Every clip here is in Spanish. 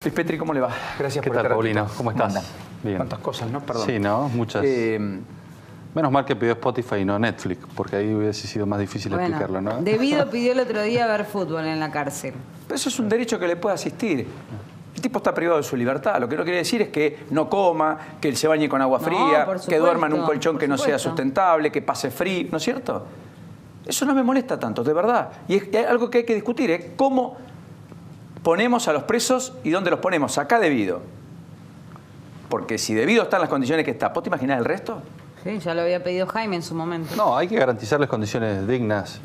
Luis Petri, ¿cómo le va? Gracias por estar. ¿Qué tal, Paulino? ¿Cómo estás? ¿Cómo Bien. ¿Cuántas cosas, no? Perdón. Sí, ¿no? Muchas. Menos mal que pidió Spotify y no Netflix, porque ahí hubiese sido más difícil explicarlo, ¿no? Debido pidió el otro día ver fútbol en la cárcel. Pero eso es un derecho que le puede asistir. El tipo está privado de su libertad. Lo que no quiere decir es que no coma, que él se bañe con agua fría, que duerma en un colchón que no sea sustentable, que pase frío, ¿no es cierto? Eso no me molesta tanto, de verdad. Y es algo que hay que discutir, es cómo ponemos a los presos y dónde los ponemos. Acá debido. Porque si debido están las condiciones que está, ¿vos te imaginás el resto? Sí, ya lo había pedido Jaime en su momento. No, hay que garantizarles condiciones dignas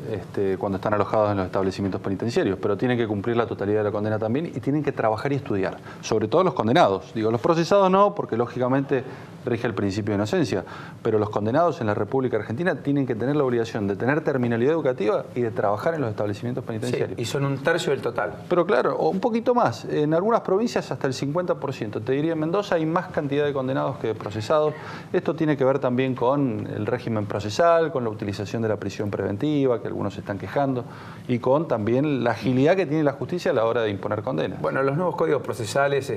cuando están alojados en los establecimientos penitenciarios, pero tienen que cumplir la totalidad de la condena también y tienen que trabajar y estudiar, sobre todo los condenados. Digo, los procesados no, porque lógicamente rige el principio de inocencia, pero los condenados en la República Argentina tienen que tener la obligación de tener terminalidad educativa y de trabajar en los establecimientos penitenciarios. Sí, y son un tercio del total. Pero claro, o un poquito más. En algunas provincias hasta el 50%. Te diría, en Mendoza hay más cantidad de condenados que de procesados. Esto tiene que ver también con el régimen procesal, con la utilización de la prisión preventiva, que algunos se están quejando, y con también la agilidad que tiene la justicia a la hora de imponer condenas. Bueno, los nuevos códigos procesales,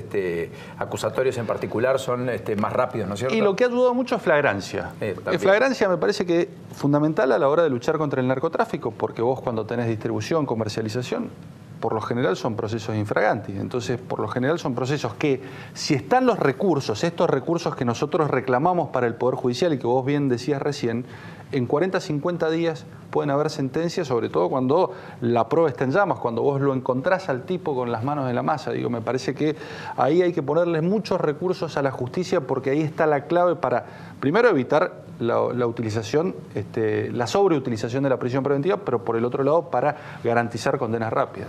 acusatorios en particular, son más rápidos, ¿no es cierto? Y lo que ha ayudado mucho es flagrancia. Flagrancia me parece que fundamental a la hora de luchar contra el narcotráfico, porque vos cuando tenés distribución, comercialización, por lo general son procesos infraganti. Entonces, por lo general son procesos que, si están los recursos, estos recursos que nosotros reclamamos para el Poder Judicial y que vos bien decías recién, en 40, 50 días pueden haber sentencias, sobre todo cuando la prueba está en llamas, cuando vos lo encontrás al tipo con las manos en la masa. Digo, me parece que ahí hay que ponerle muchos recursos a la justicia, porque ahí está la clave para, primero, evitar la utilización, la sobreutilización de la prisión preventiva, pero por el otro lado, para garantizar condenas rápidas.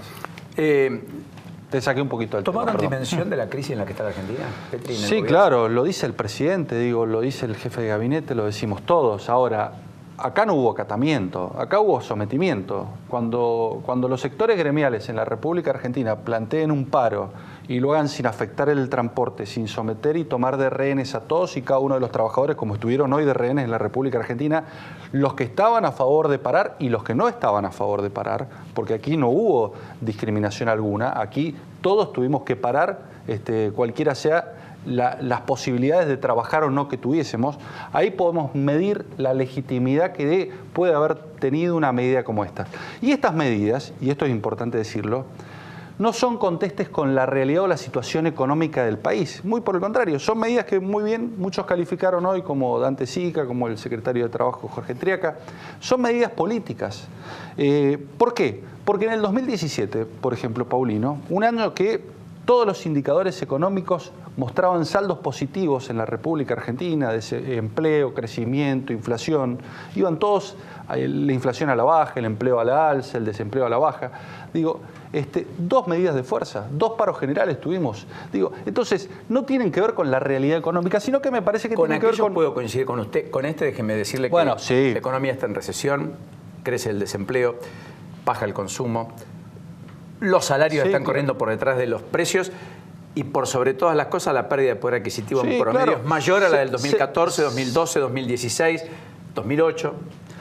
Te saqué un poquito del tema. ¿Tomaron dimensión de la crisis en la que está la Argentina, Petri, en el Sí, gobierno? claro, lo dice el presidente, digo, lo dice el jefe de gabinete, lo decimos todos. Ahora, acá no hubo acatamiento, acá hubo sometimiento. Cuando los sectores gremiales en la República Argentina planteen un paro y lo hagan sin afectar el transporte, sin someter y tomar de rehenes a todos y cada uno de los trabajadores, como estuvieron hoy de rehenes en la República Argentina, los que estaban a favor de parar y los que no estaban a favor de parar, porque aquí no hubo discriminación alguna, aquí todos tuvimos que parar, cualquiera sea las posibilidades de trabajar o no que tuviésemos. Ahí podemos medir la legitimidad que puede haber tenido una medida como esta. Y estas medidas, y esto es importante decirlo, no son contestes con la realidad o la situación económica del país. Muy por el contrario, son medidas que muy bien muchos calificaron hoy, como Dante Sica, como el secretario de Trabajo Jorge Triaca. Son medidas políticas. ¿Por qué? Porque en el 2017, por ejemplo, Paulino, un año que todos los indicadores económicos mostraban saldos positivos en la República Argentina, de empleo, crecimiento, inflación. Iban todos, la inflación a la baja, el empleo a la alza, el desempleo a la baja. Digo, dos medidas de fuerza, dos paros generales tuvimos. Digo, entonces, no tienen que ver con la realidad económica, sino que me parece que tienen que ver con... Puedo coincidir con usted. Con déjeme decirle bueno, que sí, la economía está en recesión, crece el desempleo, baja el consumo. Los salarios están corriendo por detrás de los precios y por sobre todas las cosas la pérdida de poder adquisitivo en promedio es mayor a la del 2014, 2012, 2016, 2008.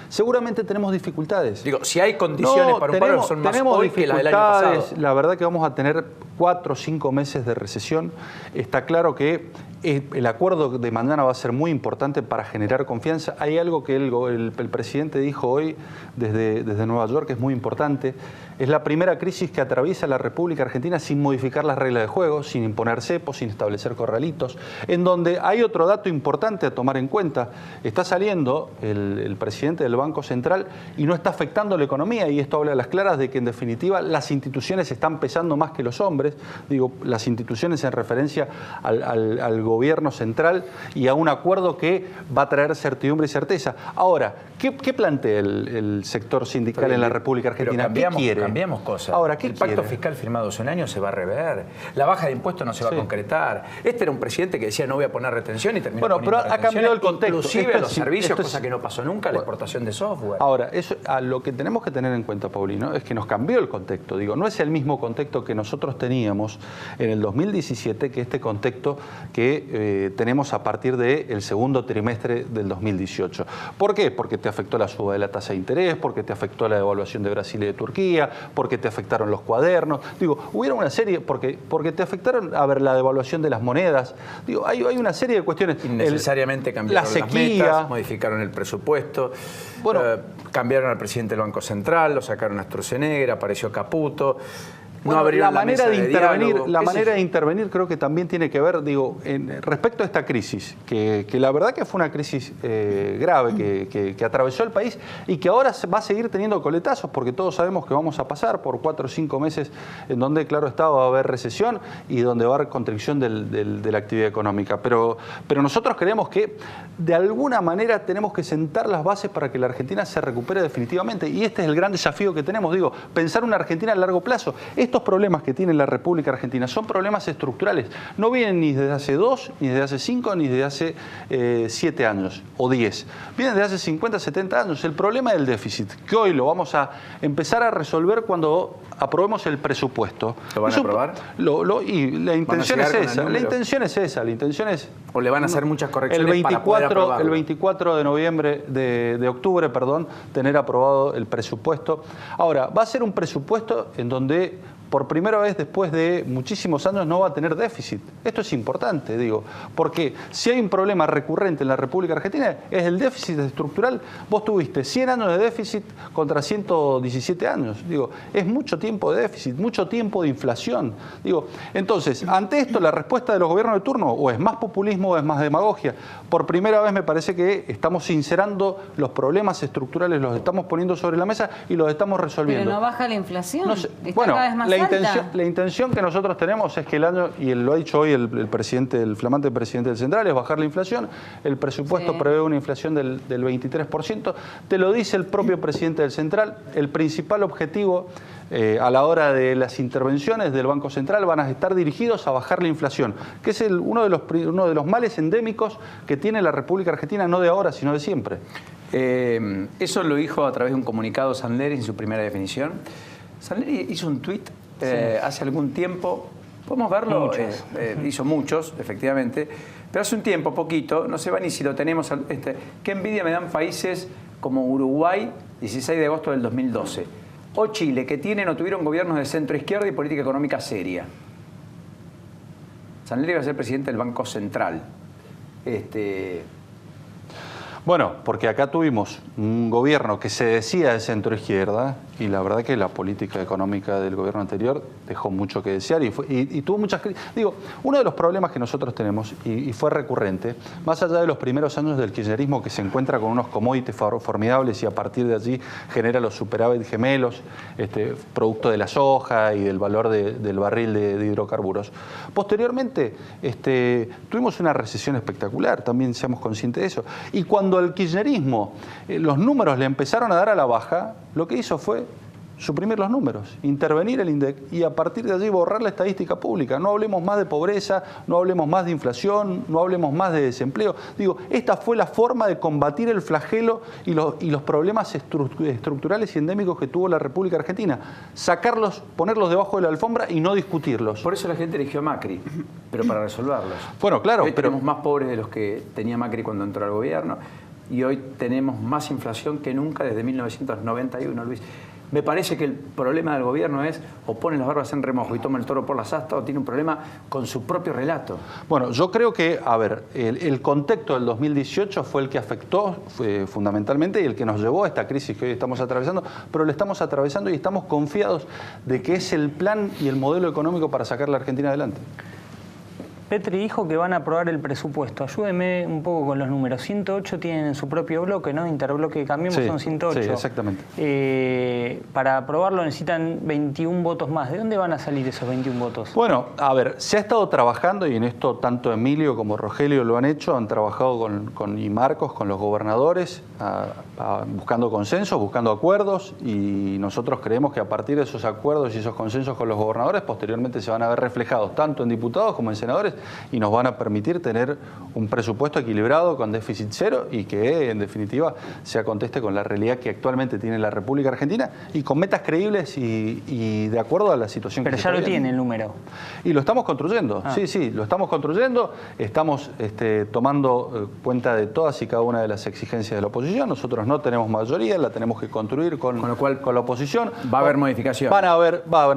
Seguramente tenemos dificultades. Digo, si hay condiciones para un paro son más hoy que la del año pasado. La verdad que vamos a tener 4 o 5 meses de recesión. Está claro que el acuerdo de mañana va a ser muy importante para generar confianza. Hay algo que el presidente dijo hoy desde Nueva York que es muy importante. Es la primera crisis que atraviesa la República Argentina sin modificar las reglas de juego, sin imponer cepos, sin establecer corralitos. En donde hay otro dato importante a tomar en cuenta. Está saliendo el presidente del Banco Central y no está afectando la economía. Y esto habla a las claras de que, en definitiva, las instituciones están pesando más que los hombres. Digo, las instituciones en referencia al gobierno central y a un acuerdo que va a traer certidumbre y certeza. Ahora, ¿qué plantea el sector sindical en la República Argentina? ¿Qué quiere? Cambiamos cosas. Ahora, ¿qué el pacto quiere? fiscal firmado hace un año se va a rever. La baja de impuestos no se va a concretar. Este era un presidente que decía no voy a poner retención y terminó poniendo pero ha cambiado el contexto. Inclusive a los servicios, cosa que no pasó nunca, la exportación de software. Ahora, a lo que tenemos que tener en cuenta, Paulino, es que nos cambió el contexto. Digo, no es el mismo contexto que nosotros teníamos teníamos en el 2017 que este contexto que tenemos a partir del segundo trimestre del 2018. ¿Por qué? Porque te afectó la suba de la tasa de interés, porque te afectó la devaluación de Brasil y de Turquía, porque te afectaron los cuadernos. Digo, hubieron una serie, porque te afectaron, a ver, la devaluación de las monedas. Digo, hay una serie de cuestiones. Innecesariamente cambiaron la sequía, las metas, modificaron el presupuesto, bueno, cambiaron al presidente del Banco Central, lo sacaron a Sturzenegger, apareció Caputo. Bueno, no la manera de intervenir creo que también tiene que ver, digo, respecto a esta crisis, que la verdad que fue una crisis grave que atravesó el país y que ahora va a seguir teniendo coletazos, porque todos sabemos que vamos a pasar por 4 o 5 meses en donde, claro está, va a haber recesión y donde va a haber constricción de la actividad económica. Pero nosotros creemos que de alguna manera tenemos que sentar las bases para que la Argentina se recupere definitivamente, y este es el gran desafío que tenemos, digo, pensar una Argentina a largo plazo. Estos problemas que tiene la República Argentina son problemas estructurales. No vienen ni desde hace 2, ni desde hace 5, ni desde hace 7 años o 10. Vienen desde hace 50, 70 años. El problema del déficit, que hoy lo vamos a empezar a resolver cuando aprobemos el presupuesto. ¿Lo van a aprobar? Y la intención es esa. La intención es esa. La intención es... ¿O le van a hacer muchas correcciones para poder aprobarlo? El 24 de noviembre, de octubre, perdón, tener aprobado el presupuesto. Ahora, va a ser un presupuesto en donde por primera vez después de muchísimos años no va a tener déficit. Esto es importante, digo, porque si hay un problema recurrente en la República Argentina es el déficit estructural. Vos tuviste 100 años de déficit contra 117 años. Digo, es mucho tiempo de déficit, mucho tiempo de inflación. Digo, entonces, ante esto la respuesta de los gobiernos de turno o es más populismo o es más demagogia. Por primera vez me parece que estamos sincerando los problemas estructurales, los estamos poniendo sobre la mesa y los estamos resolviendo. Pero no baja la inflación. No sé, está bueno, cada vez más la intención que nosotros tenemos es que el año, y lo ha dicho hoy el flamante presidente del Central, es bajar la inflación. El presupuesto prevé una inflación del 23%. Te lo dice el propio presidente del Central. El principal objetivo a la hora de las intervenciones del Banco Central van a estar dirigidos a bajar la inflación, que es uno de los males endémicos que tiene la República Argentina, no de ahora, sino de siempre. Eso lo dijo a través de un comunicado Sandleri en su primera definición. Sandleri hizo un tuit hace algún tiempo, podemos verlo, hizo muchos, efectivamente, pero hace un tiempo, poquito, no sé ni si lo tenemos, qué envidia me dan países como Uruguay, 16 de agosto del 2012, o Chile, que tienen o tuvieron gobiernos de centro izquierda y política económica seria. Sandleri va a ser presidente del Banco Central. Bueno, porque acá tuvimos un gobierno que se decía de centro izquierda y la verdad que la política económica del gobierno anterior dejó mucho que desear y tuvo muchas críticas. Digo, uno de los problemas que nosotros tenemos, y fue recurrente, más allá de los primeros años del kirchnerismo que se encuentra con unos commodities formidables y a partir de allí genera los superávit gemelos, producto de la soja y del valor del barril de hidrocarburos. Posteriormente tuvimos una recesión espectacular, también seamos conscientes de eso. Y cuando al kirchnerismo los números le empezaron a dar a la baja, lo que hizo fue suprimir los números, intervenir el INDEC y a partir de allí borrar la estadística pública. No hablemos más de pobreza, no hablemos más de inflación, no hablemos más de desempleo. Digo, esta fue la forma de combatir el flagelo y los problemas estructurales y endémicos que tuvo la República Argentina. Sacarlos, ponerlos debajo de la alfombra y no discutirlos. Por eso la gente eligió a Macri, pero para resolverlos. Bueno, claro. Hoy tenemos más pobres de los que tenía Macri cuando entró al gobierno y hoy tenemos más inflación que nunca desde 1991, Luis. Me parece que el problema del gobierno es o pone las barbas en remojo y toma el toro por las astas o tiene un problema con su propio relato. Bueno, yo creo que, a ver, el contexto del 2018 fue el que afectó fundamentalmente y el que nos llevó a esta crisis que hoy estamos atravesando, pero lo estamos atravesando y estamos confiados de que es el plan y el modelo económico para sacar la Argentina adelante. Petri dijo que van a aprobar el presupuesto. Ayúdeme un poco con los números. 108 tienen en su propio bloque, ¿no? Interbloque que cambiemos son 108. Sí, exactamente. Para aprobarlo necesitan 21 votos más. ¿De dónde van a salir esos 21 votos? Bueno, a ver, se ha estado trabajando y en esto tanto Emilio como Rogelio lo han hecho, han trabajado y Marcos, con los gobernadores, buscando consensos, buscando acuerdos y nosotros creemos que a partir de esos acuerdos y esos consensos con los gobernadores posteriormente se van a ver reflejados tanto en diputados como en senadores y nos van a permitir tener un presupuesto equilibrado con déficit cero y que en definitiva se conteste con la realidad que actualmente tiene la República Argentina y con metas creíbles y de acuerdo a la situación que se está viviendo. Pero ya lo tiene el número. Y lo estamos construyendo, sí, lo estamos construyendo, estamos tomando cuenta de todas y cada una de las exigencias de la oposición. Nosotros no tenemos mayoría, la tenemos que construir con la oposición. Va a haber modificaciones. Van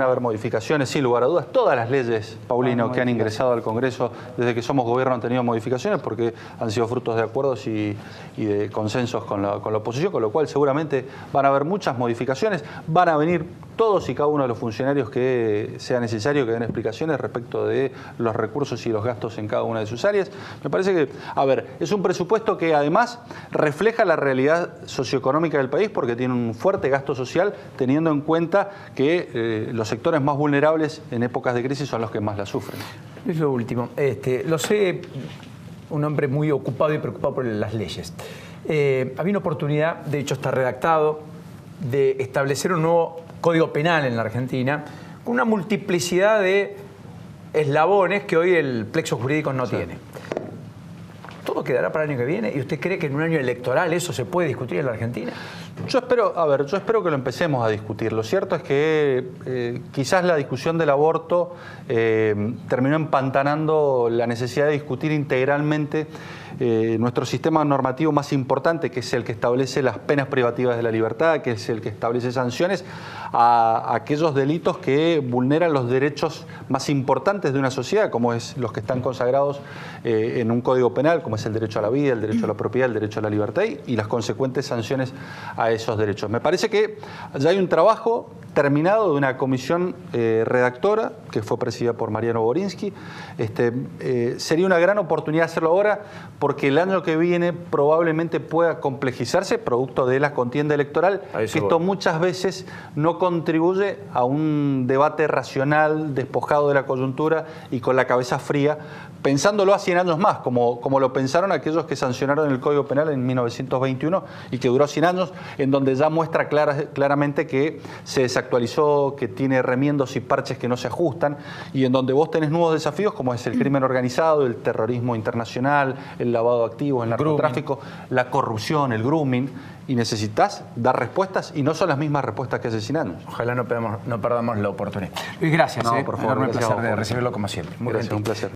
a haber modificaciones, sin lugar a dudas. Todas las leyes, Paulino, que han ingresado al Congreso desde que somos gobierno han tenido modificaciones porque han sido frutos de acuerdos y de consensos con la oposición, con lo cual seguramente van a haber muchas modificaciones. Van a venir todos y cada uno de los funcionarios que sea necesario que den explicaciones respecto de los recursos y los gastos en cada una de sus áreas. Me parece que, es un presupuesto que además refleja la realidad socioeconómica del país porque tiene un fuerte gasto social, teniendo en cuenta que los sectores más vulnerables en épocas de crisis son los que más la sufren. Es lo último. Lo sé, un hombre muy ocupado y preocupado por las leyes. Había una oportunidad, de hecho está redactado, de establecer un nuevo Código Penal en la Argentina con una multiplicidad de eslabones que hoy el plexo jurídico no tiene. ¿Todo quedará para el año que viene? ¿Y usted cree que en un año electoral eso se puede discutir en la Argentina? Yo espero que lo empecemos a discutir. Lo cierto es que quizás la discusión del aborto terminó empantanando la necesidad de discutir integralmente nuestro sistema normativo más importante, que es el que establece las penas privativas de la libertad, que es el que establece sanciones a aquellos delitos que vulneran los derechos más importantes de una sociedad, como es los que están consagrados en un código penal, como es el derecho a la vida, el derecho a la propiedad, el derecho a la libertad y las consecuentes sanciones a esos derechos. Me parece que ya hay un trabajo terminado de una comisión redactora que fue presidida por Mariano Borinsky. Sería una gran oportunidad hacerlo ahora porque el año que viene probablemente pueda complejizarse producto de la contienda electoral, que esto muchas veces no contribuye a un debate racional, despojado de la coyuntura y con la cabeza fría, pensándolo a 100 años más, como lo pensaron aquellos que sancionaron el Código Penal en 1921 y que duró 100 años, en donde ya muestra claramente que se desactualizó, que tiene remiendos y parches que no se ajustan, y en donde vos tenés nuevos desafíos como es el crimen organizado, el terrorismo internacional, el lavado de activos, el narcotráfico, la corrupción, el grooming, y necesitas dar respuestas y no son las mismas respuestas que hace 100 años. Ojalá no perdamos la oportunidad. Luis, gracias. No, por favor, enorme placer de recibirlo como siempre. Muy gracias, un placer.